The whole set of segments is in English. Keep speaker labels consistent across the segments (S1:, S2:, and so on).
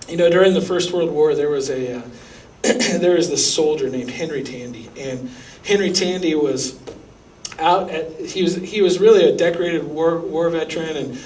S1: During the First World War, there was this soldier named Henry Tandy, and Henry Tandy was he was really a decorated war veteran,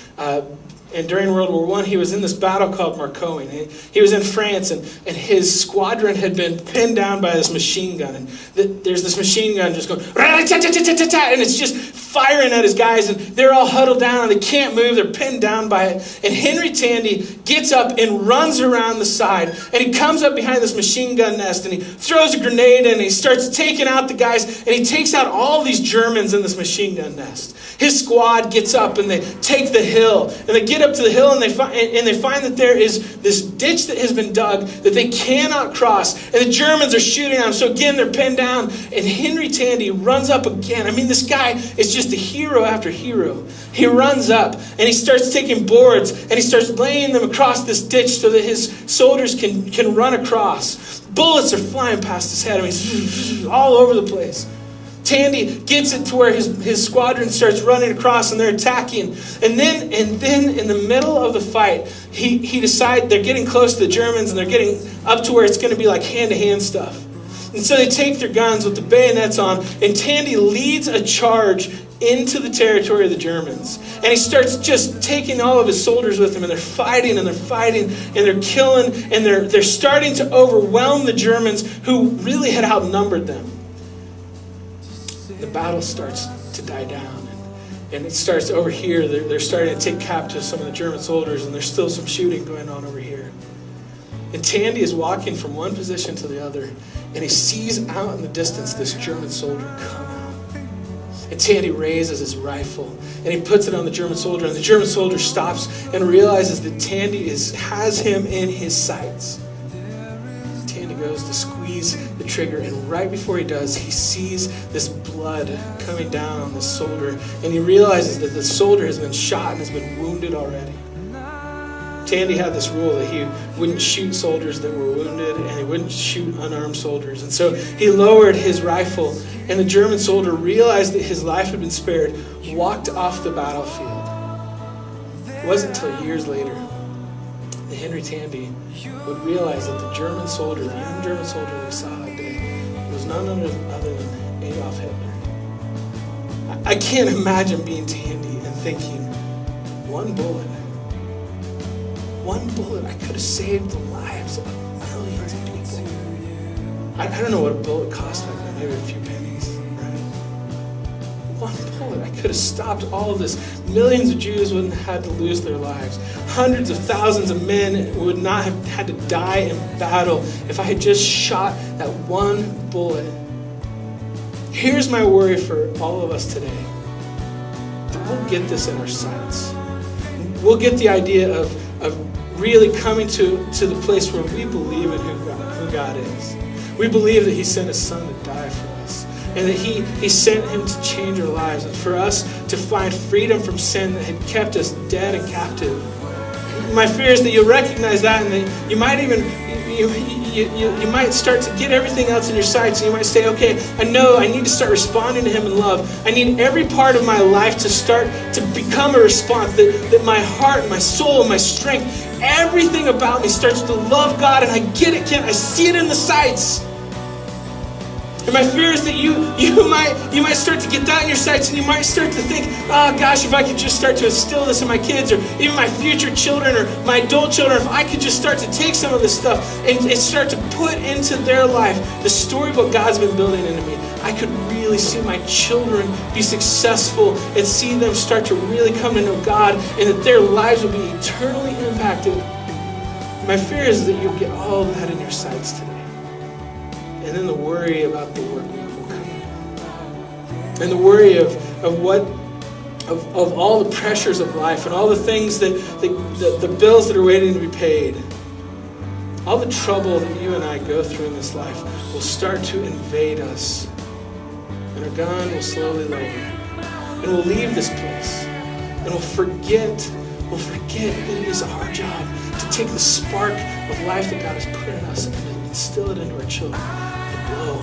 S1: and during World War I, he was in this battle called Marcoing. He was in France, and his squadron had been pinned down by this machine gun. And there's this machine gun just going, and it's just firing at his guys, and they're all huddled down, and they can't move. They're pinned down by it. And Henry Tandy gets up and runs around the side, and he comes up behind this machine gun nest, and he throws a grenade in, and he starts taking out the guys, and he takes out all these Germans in this machine gun nest. His squad gets up, and they take the hill, and they get up to the hill, and they find that there is this ditch that has been dug that they cannot cross, and the Germans are shooting at them. So again, they're pinned down, and Henry Tandy runs up again. I mean, this guy is just a hero after hero. He runs up, and he starts taking boards, and he starts laying them across this ditch so that his soldiers can run across. Bullets are flying past his head. I mean, all over the place. Tandy gets it to where his squadron starts running across, and they're attacking. And then in the middle of the fight, he decides they're getting close to the Germans, and they're getting up to where it's going to be like hand-to-hand stuff. And so they take their guns with the bayonets on, and Tandy leads a charge into the territory of the Germans. And he starts just taking all of his soldiers with him, and they're fighting, and they're killing, and they're starting to overwhelm the Germans, who really had outnumbered them. The battle starts to die down, and it starts over here. They're starting to take captive some of the German soldiers, and there's still some shooting going on over here. And Tandy is walking from one position to the other, and he sees out in the distance this German soldier come out. And Tandy raises his rifle, and he puts it on the German soldier, and the German soldier stops and realizes that Tandy has him in his sights. Tandy goes to squeeze the trigger, and right before he does, he sees this blood coming down on this soldier, and he realizes that the soldier has been shot and has been wounded already. Tandy had this rule that he wouldn't shoot soldiers that were wounded, and he wouldn't shoot unarmed soldiers. And so he lowered his rifle, and the German soldier realized that his life had been spared, walked off the battlefield. It wasn't until years later that Henry Tandy would realize that the German soldier, the young German soldier that he saw that day, was none other than Adolf Hitler. I can't imagine being Tandy and thinking, one bullet, I could have saved the lives of millions of people. I don't know what a bullet cost back then, maybe a few pennies, right? One bullet, I could have stopped all of this. Millions of Jews wouldn't have had to lose their lives. Hundreds of thousands of men would not have had to die in battle if I had just shot that one bullet. Here's my worry for all of us today. That we'll get this in our sights. We'll get the idea of really coming to the place where we believe in who God is. We believe that He sent His Son to die for us, and that He sent Him to change our lives, and for us to find freedom from sin that had kept us dead and captive. My fear is that you'll recognize that, and that you might even you might start to get everything else in your sights, and you might say, okay, I know I need to start responding to Him in love. I need every part of my life to start to become a response, that my heart, my soul, my strength, everything about me starts to love God, and I get it, Kent. I see it in the sights. And my fear is that you might start to get that in your sights, and you might start to think, oh gosh, if I could just start to instill this in my kids, or even my future children, or my adult children, if I could just start to take some of this stuff and start to put into their life the story of what God's been building into me, I could really see my children be successful and see them start to really come to know God, and that their lives will be eternally impacted. My fear is that you'll get all of that in your sights today. And then the worry about the work week will come. And the worry of all the pressures of life, and all the things that the bills that are waiting to be paid. All the trouble that you and I go through in this life will start to invade us. And our gun will slowly lower. And we'll leave this place. And we'll forget that it is our job to take the spark of life that God has put in us and instill it into our children. Blow